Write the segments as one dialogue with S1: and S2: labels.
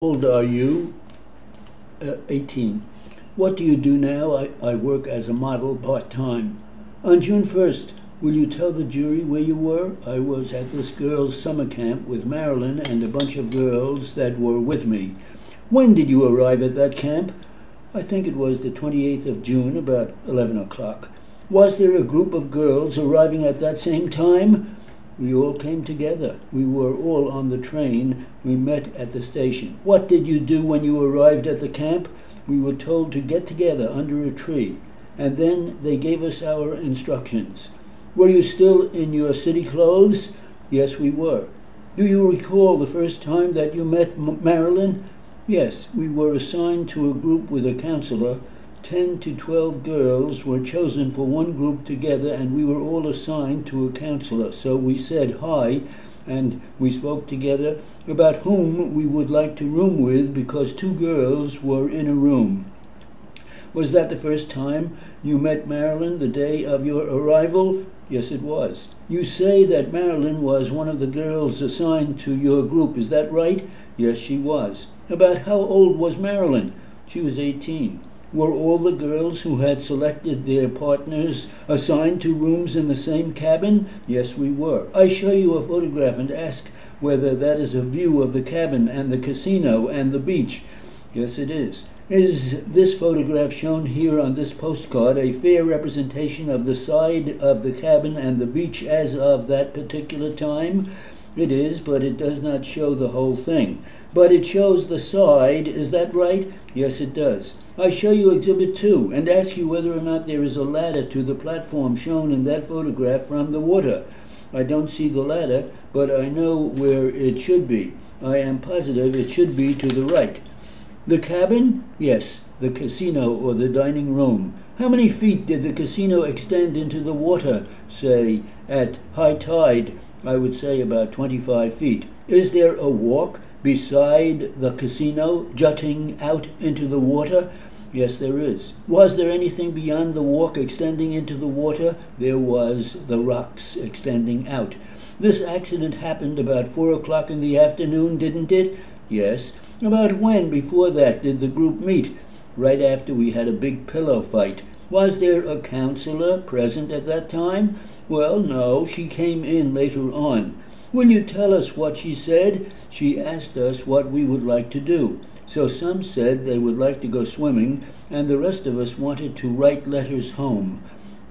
S1: old are you? 18. What do you do now? I work as a model part-time. On June 1st, will you tell the jury where you were? I was at this girls' summer camp with Marilyn and a bunch of girls that were with me. When did you arrive at that camp? I think it was the 28th of June, about 11 o'clock. Was there a group of girls arriving at that same time? We all came together. We were all on the train. We met at the station. What did you do when you arrived at the camp? We were told to get together under a tree, and then they gave us our instructions. Were you still in your city clothes? Yes, we were. Do you recall the first time that you met Marilyn? Yes, we were assigned to a group with a counselor. 10 to 12 girls were chosen for one group together, and we were all assigned to a counselor. So we said hi, and we spoke together about whom we would like to room with because 2 girls were in a room. Was that the first time you met Marilyn, the day of your arrival? Yes, it was. You say that Marilyn was one of the girls assigned to your group. Is that right? Yes, she was. About how old was Marilyn? She was 18. Were all the girls who had selected their partners assigned to rooms in the same cabin? Yes, we were. I show you a photograph and ask whether that is a view of the cabin and the casino and the beach. Yes, it is. Is this photograph shown here on this postcard a fair representation of the side of the cabin and the beach as of that particular time? It is, but it does not show the whole thing. But it shows the side, is that right? Yes, it does. I show you Exhibit 2 and ask you whether or not there is a ladder to the platform shown in that photograph from the water. I don't see the ladder, but I know where it should be. I am positive it should be to the right. The cabin? Yes, the casino or the dining room. How many feet did the casino extend into the water, say, at high tide? I would say about 25 feet. Is there a walk beside the casino jutting out into the water? Yes, there is. Was there anything beyond the walk extending into the water? There was the rocks extending out. This accident happened about 4 o'clock in the afternoon, didn't it? Yes. About when before that did the group meet? Right after we had a big pillow fight. Was there a counselor present at that time? Well, no, she came in later on. Will you tell us what she said? She asked us what we would like to do. So some said they would like to go swimming, and the rest of us wanted to write letters home.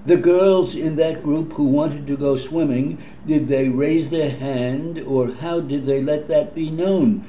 S1: The girls in that group who wanted to go swimming, did they raise their hand, or how did they let that be known?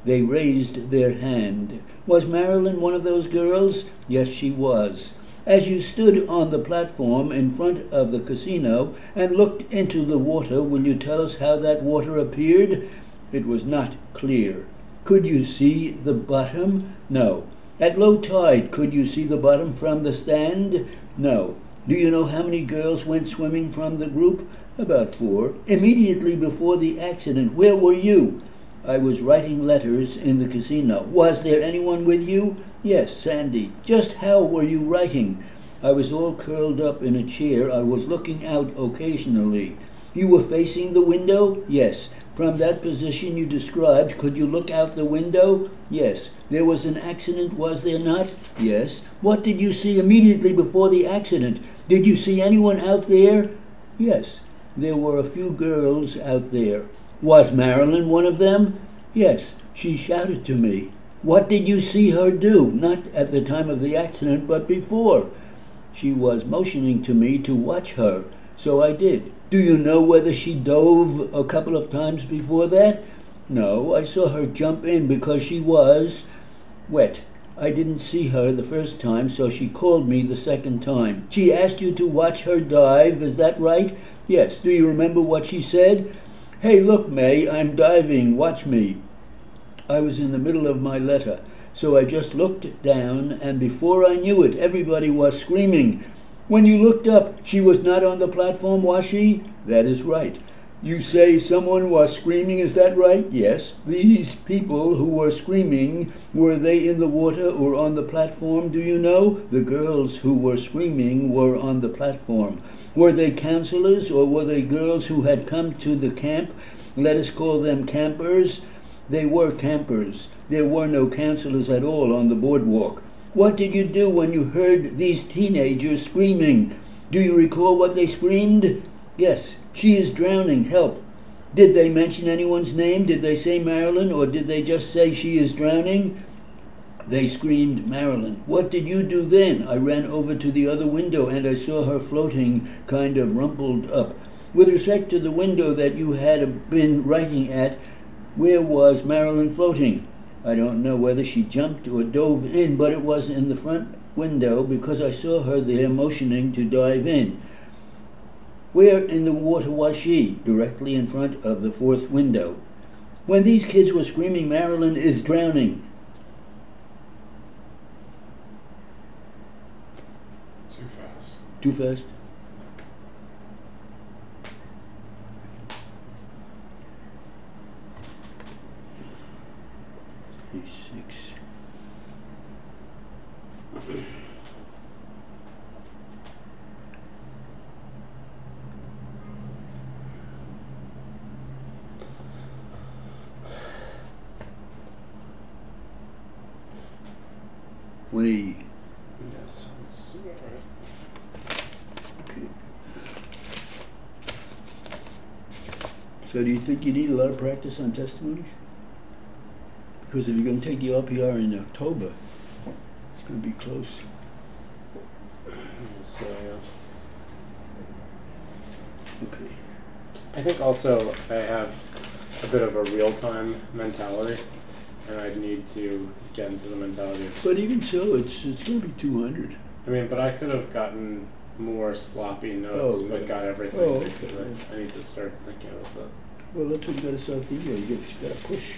S1: They raised their hand. Was Marilyn one of those girls? Yes, she was. As you stood on the platform in front of the casino and looked into the water, will you tell us how that water appeared? It was not clear. Could you see the bottom? No. At low tide, could you see the bottom from the stand? No. Do you know how many girls went swimming from the group? About 4. Immediately before the accident, where were you? I was writing letters in the casino. Was there anyone with you? Yes, Sandy. Just how were you writing? I was all curled up in a chair. I was looking out occasionally. You were facing the window? Yes. From that position you described, could you look out the window? Yes. There was an accident, was there not? Yes. What did you see immediately before the accident? Did you see anyone out there? Yes. There were a few girls out there. Was Marilyn one of them? Yes. She shouted to me. What did you see her do? Not at the time of the accident, but before. She was motioning to me to watch her, so I did. Do you know whether she dove a couple of times before that? No, I saw her jump in because she was wet. I didn't see her the first time, so she called me the second time. She asked you to watch her dive, is that right? Yes. Do you remember what she said? Hey, look, May, I'm diving, watch me. I was in the middle of my letter, so I just looked down, and before I knew it, everybody was screaming. When you looked up, she was not on the platform, was she? That is right. You say someone was screaming, is that right? Yes. These people who were screaming, were they in the water or on the platform, do you know? The girls who were screaming were on the platform. Were they counselors, or were they girls who had come to the camp? Let us call them campers. They were campers. There were no counselors at all on the boardwalk. What did you do when you heard these teenagers screaming? Do you recall what they screamed? Yes, she is drowning, help. Did they mention anyone's name? Did they say Marilyn, or did they just say she is drowning? They screamed Marilyn. What did you do then? I ran over to the other window and I saw her floating, kind of rumpled up. With respect to the window that you had been writing at, where was Marilyn floating? I don't know whether she jumped or dove in, but it was in the front window because I saw her there motioning to dive in. Where in the water was she? Directly in front of the fourth window. When these kids were screaming, Marilyn is drowning.
S2: Too fast.
S1: Too fast? Six. Wait.
S2: Yes.
S1: Okay. So do you think you need a lot of practice on testimonies? Because if you're going to take the RPR in October, it's going to be close.
S2: So, yeah.
S1: Okay.
S2: I think also I have a bit of a real-time mentality, and I need to get into the mentality.
S1: But even so, it's going to be 200.
S2: I mean, but I could have gotten more sloppy notes, but got everything
S1: Oh,
S2: basically.
S1: okay.
S2: I need to start thinking about that.
S1: Well, that's what you got to start thinking. You got to push.